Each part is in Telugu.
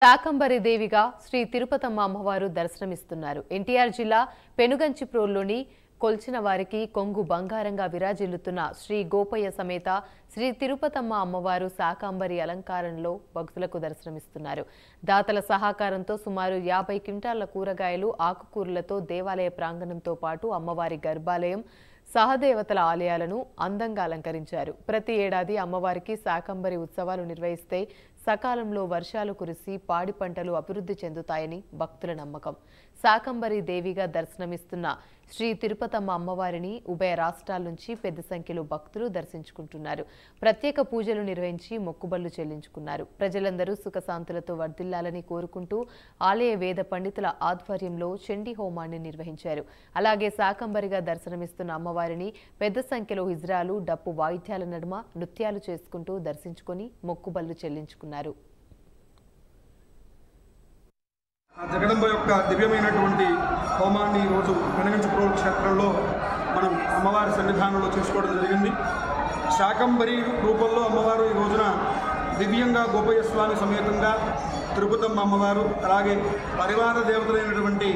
శాకంబరి దేవిగా శ్రీ తిరుపతమ్మ అమ్మవారు దర్శనమిస్తున్నారు. ఎన్టీఆర్ జిల్లా పెనుగంచిప్రోలులోని కొల్చిన వారికి కొంగు బంగారంగా విరాజిల్లుతున్న శ్రీ గోపయ్య సమేత శ్రీ తిరుపతమ్మ అమ్మవారు శాకంబరి అలంకారంలో భక్తులకు దర్శనమిస్తున్నారు. దాతల సహకారంతో సుమారు 50 క్వింటాళ్ల కూరగాయలు, ఆకుకూరలతో దేవాలయ ప్రాంగణంతో పాటు అమ్మవారి గర్భాలయం, సహదేవతల ఆలయాలను అందంగా అలంకరించారు. ప్రతి ఏడాది అమ్మవారికి శాకంబరి ఉత్సవాలు నిర్వహిస్తే సకాలంలో వర్షాలు కురిసి పాడి పంటలు అభివృద్ధి చెందుతాయని భక్తుల నమ్మకం. శాకంబరి దేవిగా దర్శనమిస్తున్న శ్రీ తిరుపతమ్మ అమ్మవారిని ఉభయ రాష్ట్రాల నుంచి పెద్ద సంఖ్యలో భక్తులు దర్శించుకుంటున్నారు. ప్రత్యేక పూజలు నిర్వహించి మొక్కుబళ్లు చెల్లించుకున్నారు. ప్రజలందరూ సుఖశాంతులతో వర్ధిల్లాలని కోరుకుంటూ ఆలయ వేద పండితుల ఆధ్వర్యంలో చండీ హోమాన్ని నిర్వహించారు. అలాగే శాకంబరిగా దర్శనమిస్తున్న అమ్మవారిని పెద్ద సంఖ్యలో హిజ్రాలు, డప్పు వాయిద్యాల నడుమ నృత్యాలు చేసుకుంటూ దర్శించుకుని మొక్కుబళ్లు చెల్లించుకున్నారు. జగదంబ యొక్క దివ్యమైనటువంటి హోమాన్ని ఈరోజు పెనుగంచిప్రోలు క్షేత్రంలో మనం అమ్మవారి సన్నిధానంలో చేసుకోవడం జరిగింది. శాకంబరి రూపంలో అమ్మవారు ఈ రోజున దివ్యంగా గోపయ్య స్వామి సమేతంగా తిరుపతమ్మ అమ్మవారు, అలాగే పరివార దేవతలైనటువంటి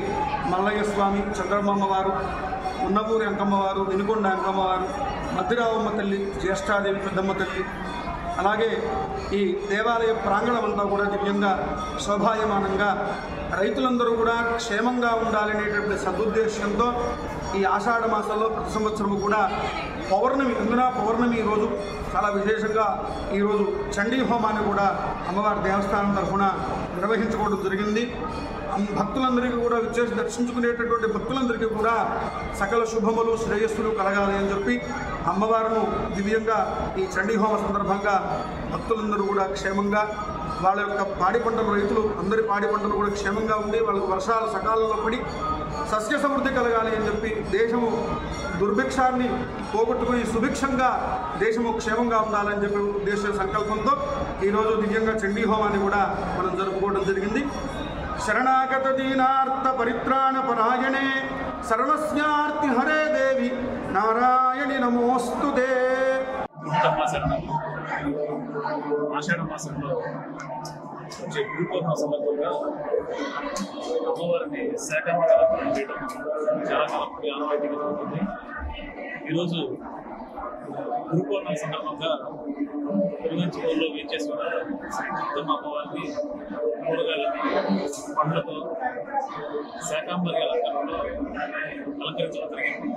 మల్లయ్య స్వామి, చంద్రమ్మ అమ్మవారు, ఉన్నపూరి అంకమ్మవారు, వినుకొండ అంకమ్మవారు, మద్దిరావమ్మ తల్లి, జ్యేష్ఠాదేవి పెద్దమ్మ తల్లి, అలాగే ఈ దేవాలయ ప్రాంగణం అంతా కూడా దివ్యంగా శోభాయమానంగా రైతులందరూ కూడా క్షేమంగా ఉండాలనేటువంటి సదుద్దేశంతో ఈ ఆషాఢ మాసంలో ప్రతి సంవత్సరము కూడా పౌర్ణమి ఈరోజు చాలా విశేషంగా ఈరోజు చండీ హోమాన్ని కూడా అమ్మవారి దేవస్థానం తరఫున నిర్వహించుకోవడం జరిగింది. భక్తులందరికీ కూడా విచ్చేసి దర్శించుకునేటటువంటి భక్తులందరికీ కూడా సకల శుభములు, శ్రేయస్సులు కలగాలి అని చెప్పి అమ్మవారును దివ్యంగా ఈ చండీ హోమ సందర్భంగా భక్తులందరూ కూడా క్షేమంగా వాళ్ళ యొక్క పాడి పంటలు, రైతులు అందరి పాడి పంటలు కూడా క్షేమంగా ఉండి వాళ్ళకు వర్షాలు సకాలంలో పడి సస్య సమృద్ధి కలగాలి అని చెప్పి దేశము దుర్భిక్షాన్ని పోగొట్టుకుని సుభిక్షంగా దేశము క్షేమంగా ఉండాలని చెప్పి ఉద్దేశ సంకల్పంతో ఈరోజు దివ్యంగా చండీ హోమాన్ని కూడా మనం జరుపుకోవడం జరిగింది. శరణాగత దీనార్త పరిత్రాణ పరాయణే సర్వస్యార్తి హరే దేవి నారాయణి నమోస్తుతే. ఆషాఢ మాసంలో వచ్చే గురు పౌర్ణమి సందర్భంగా అమ్మవారిని శాకంబరి అలంకరణ చేయడం చాలా కాలం ఆనవాయితీగా జరుగుతుంది. ఈరోజు గురు పౌర్ణమి సందర్భంగా పెనుగంచిప్రోలులో వేచేసిన శ్రీ తిరుపతమ్మ అమ్మవారిని కూరగాయలని, పండ్లతో శాకంబరి అలంకరణలో అలంకరించడం జరిగింది.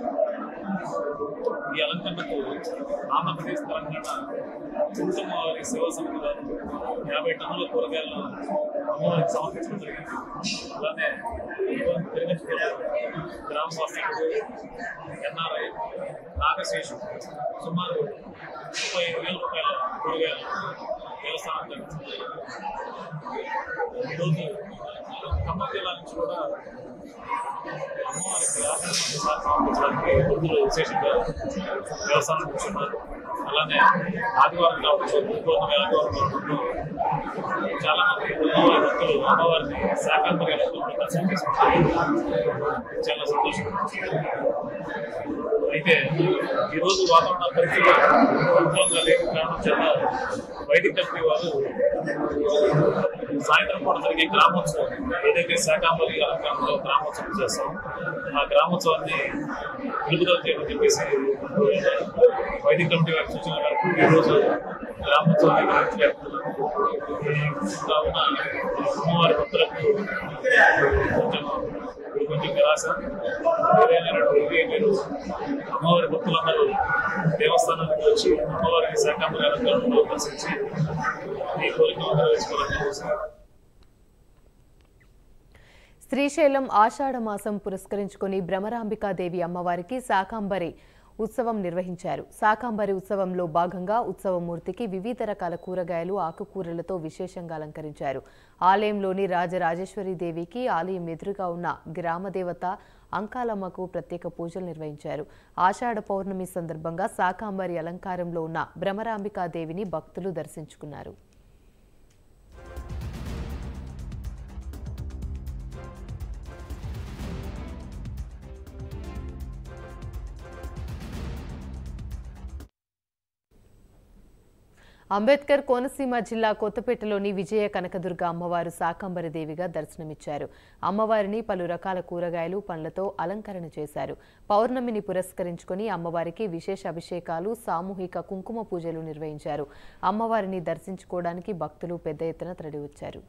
ఈ అలంకరణకు ఆంధ్రప్రదేశ్, తెలంగాణ తిరుపతమ్మ వారి సేవా సమితి వారు 50 టన్నుల కూరగాయలను అమ్మవారికి సమర్పించడం జరిగింది. అలానే పెనుగంచిప్రోలు గ్రామవాసులకు ఎన్ఆర్ఐ నాగశేషు సుమారు 35,000 రూపాయల కూరగాయలు దేవస్థానం జరుగుతుంది. ఈరోజు ఖమ్మం జిల్లా నుంచి కూడా అమ్మవారికి ఆశ్రమాన్ని సమర్పించడానికి భక్తులు విశేషంగా దేవస్థానం కూర్చున్నారు. అలానే ఆదివారం కావచ్చు, పౌర్ణమి ఆదివారం కావచ్చు, చాలా మంది అమ్మవారి భక్తులు అమ్మవారిని శాకంబరి అలంకరణలో దర్శనం చేసుకుంటారు. చాలా సంతోషం. అయితే ఈరోజు వాతావరణ పరిస్థితులు అనుకూలంగా లేక కారణం చేత వైదిక కమిటీ వారు సాయంత్రం పూట జరిగే గ్రామోత్సవం, ఏదైతే శాకంబరి అలంకరణలో గ్రామోత్సవం చేస్తాం, ఆ గ్రామోత్సవాన్ని నిలుపుదల చేయమని చెప్పేసి వైదిక కమిటీ వారి సూచన మేరకు ఈరోజు గ్రామోత్సవాన్ని నిర్వహించలేకపోతున్నారు. కావున అమ్మవారి భక్తులకు కొంచెం నిరాశ. మీరు అమ్మవారి భక్తులందరూ దేవస్థానానికి వచ్చి అమ్మవారిని శాకంబరి అలంకరణలో దర్శించి ఈ కోరికలు నెరవేర్చుకోవాలని. శ్రీశైలం ఆషాఢ మాసం పురస్కరించుకుని భ్రమరాంబికాదేవి అమ్మవారికి శాకంబరి ఉత్సవం నిర్వహించారు. శాకంబరి ఉత్సవంలో భాగంగా ఉత్సవమూర్తికి వివిధ రకాల కూరగాయలు, ఆకుకూరలతో విశేషంగా అలంకరించారు. ఆలయంలోని రాజరాజేశ్వరీదేవికి ఆలయం ఎదురుగా ఉన్న గ్రామదేవత అంకాలమ్మకు ప్రత్యేక పూజలు నిర్వహించారు. ఆషాఢ పౌర్ణమి సందర్భంగా శాకంబరి అలంకారంలో ఉన్న భ్రమరాంబికాదేవిని భక్తులు దర్శించుకున్నారు. అంబేద్కర్ కోనసీమ జిల్లా కొత్తపేటలోని విజయ కనకదుర్గ అమ్మవారు శాకంబరి దేవిగా దర్శనమిచ్చారు. అమ్మవారిని పలు రకాల కూరగాయలు, పండ్లతో అలంకరణ చేశారు. పౌర్ణమిని పురస్కరించుకుని అమ్మవారికి విశేష అభిషేకాలు, సామూహిక కుంకుమ పూజలు నిర్వహించారు. అమ్మవారిని దర్శించుకోవడానికి భక్తులు పెద్ద ఎత్తున తరలివచ్చారు.